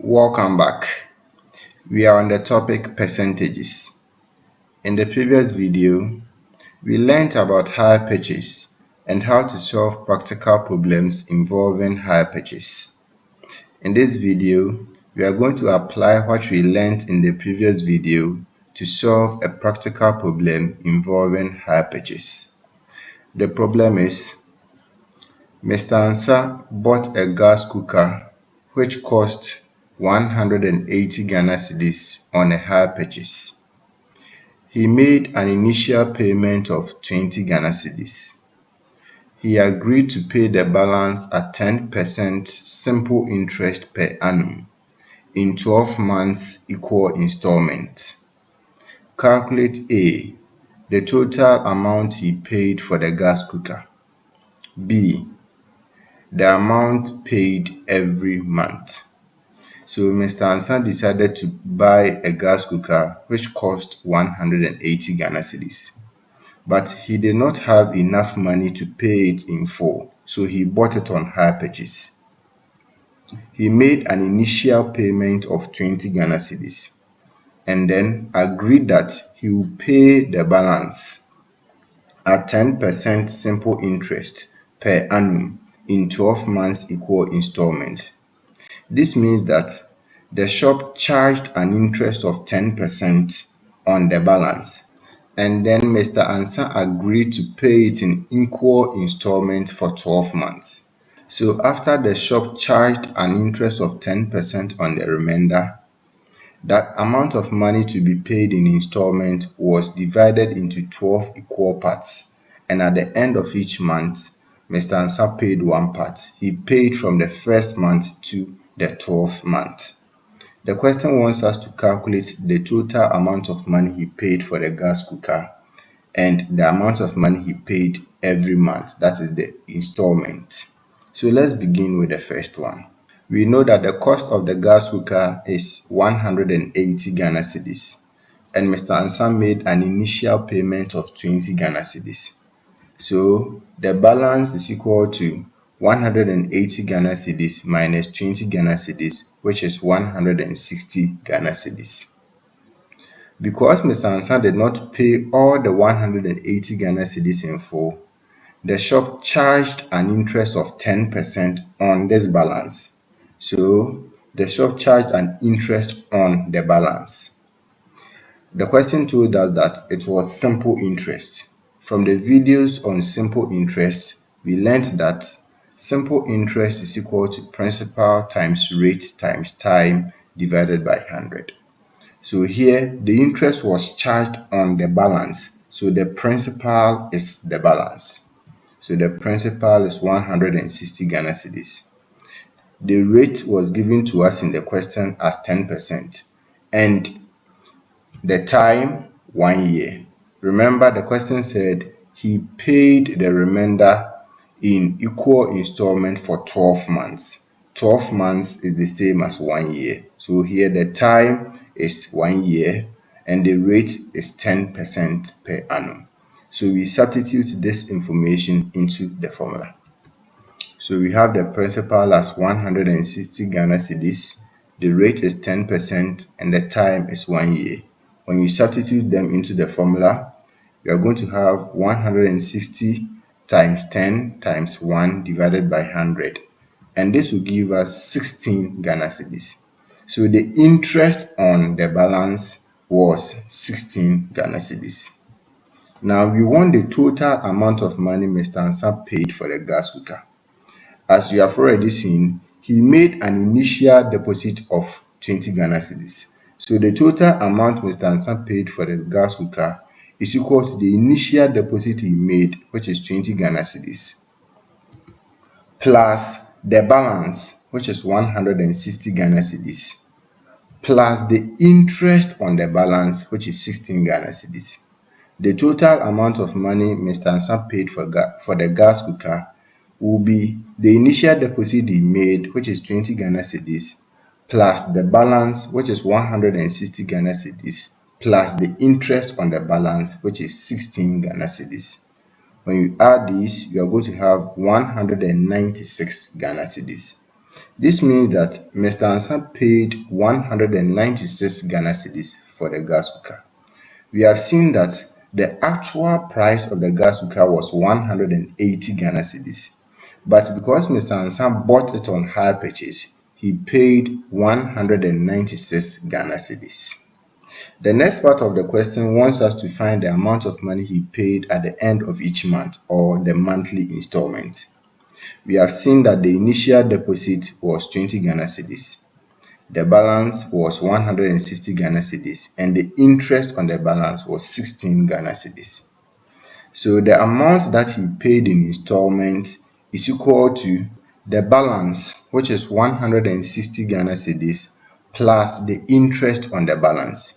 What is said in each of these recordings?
Welcome back. We are on the topic percentages. In the previous video, we learned about hire purchase and how to solve practical problems involving hire purchase. In this video, we are going to apply what we learned in the previous video to solve a practical problem involving hire purchase. The problem is Mr. Ansah bought a gas cooker which cost 180 Ghana cedis on a hire purchase. He made an initial payment of 20 Ghana cedis. He agreed to pay the balance at 10% simple interest per annum in 12 months equal installments. Calculate A, the total amount he paid for the gas cooker. B, the amount paid every month. So Mr. Ansah decided to buy a gas cooker which cost 180 Ghana cedis. But he did not have enough money to pay it in full, so he bought it on hire purchase. He made an initial payment of 20 Ghana cedis and then agreed that he will pay the balance at 10% simple interest per annum in 12 months equal installments. This means that the shop charged an interest of 10% on the balance, and then Mr. Ansah agreed to pay it in equal installments for 12 months. So after the shop charged an interest of 10% on the remainder, that amount of money to be paid in installment was divided into 12 equal parts, and at the end of each month, Mr. Ansah paid one part. He paid from the first month to the 12th month. The question wants us to calculate the total amount of money he paid for the gas cooker and the amount of money he paid every month, that is the installment. So let's begin with the first one. We know that the cost of the gas cooker is 180 Ghana cedis, and Mr. Ansah made an initial payment of 20 Ghana cedis. So the balance is equal to 180 Ghana cedis minus 20 Ghana cedis, which is 160 Ghana cedis. Because Mr. Ansah did not pay all the 180 Ghana cedis in full, the shop charged an interest of 10% on this balance. So the shop charged an interest on the balance. The question told us that it was simple interest. From the videos on simple interest, we learned that simple interest is equal to principal times rate times time divided by 100. So here the interest was charged on the balance, so the principal is the balance. So the principal is 160 Ghana cedis. The rate was given to us in the question as 10%, and the time 1 year. Remember, the question said he paid the remainder in equal installment for 12 months. 12 months is the same as 1 year. So here the time is 1 year and the rate is 10% per annum. So we substitute this information into the formula. So we have the principal as 160 Ghana cedis, the rate is 10%, and the time is 1 year. When you substitute them into the formula, you are going to have 160 times 10 times 1 divided by 100. And this will give us 16 Ghana cedis. So the interest on the balance was 16 Ghana cedis. Now we want the total amount of money Mr. Ansah paid for the gas cooker. As you have already seen, he made an initial deposit of 20 Ghana cedis. So the total amount Mr. Ansah paid for the gas cooker is equal to the initial deposit he made, which is 20 Ghana cedis, plus the balance, which is 160 Ghana cedis, plus the interest on the balance, which is 16 Ghana cedis. The total amount of money Mr. Ansah paid for the gas cooker will be the initial deposit he made, which is 20 Ghana cedis, plus the balance, which is 160 Ghana cedis, plus the interest on the balance, which is 16 Ghana cedis. When you add these, you are going to have 196 Ghana cedis. This means that Mr. Ansa paid 196 Ghana cedis for the gas cooker. We have seen that the actual price of the gas cooker was 180 Ghana cedis. But because Mr. Ansa bought it on hire purchase, he paid 196 Ghana cedis. The next part of the question wants us to find the amount of money he paid at the end of each month, or the monthly installment. We have seen that the initial deposit was 20 Ghana cedis. The balance was 160 Ghana cedis, and the interest on the balance was 16 Ghana cedis. So the amount that he paid in installment is equal to the balance, which is 160 Ghana cedis, plus the interest on the balance.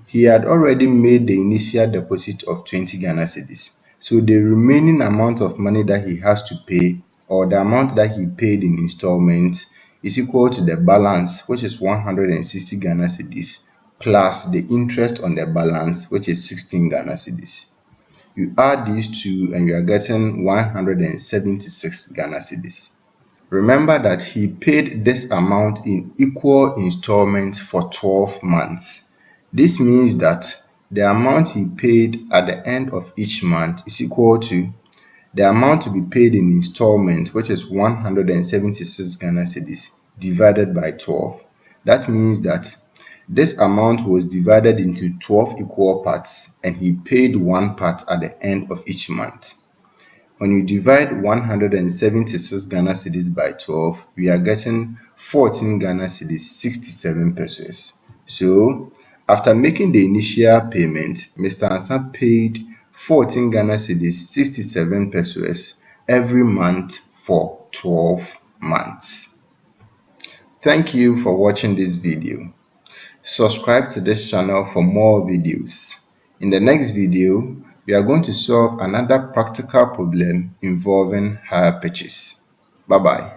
He had already made the initial deposit of 20 Ghana cedis. So the remaining amount of money that he has to pay, or the amount that he paid in installments, is equal to the balance, which is 160 Ghana cedis, plus the interest on the balance, which is 16 Ghana cedis. You add these two and you are getting 176 Ghana cedis. Remember that he paid this amount in equal installments for 12 months. This means that the amount he paid at the end of each month is equal to the amount to be paid in installment, which is 176 Ghana cedis, divided by 12. That means that this amount was divided into 12 equal parts, and he paid one part at the end of each month. When you divide 176 Ghana cedis by 12, we are getting 14 Ghana cedis, 67 pesos. So, after making the initial payment, Mr. Ansa paid 14 Ghana cedis, 67 pesos every month for 12 months. Thank you for watching this video. Subscribe to this channel for more videos. In the next video, we are going to solve another practical problem involving hire purchase. Bye bye.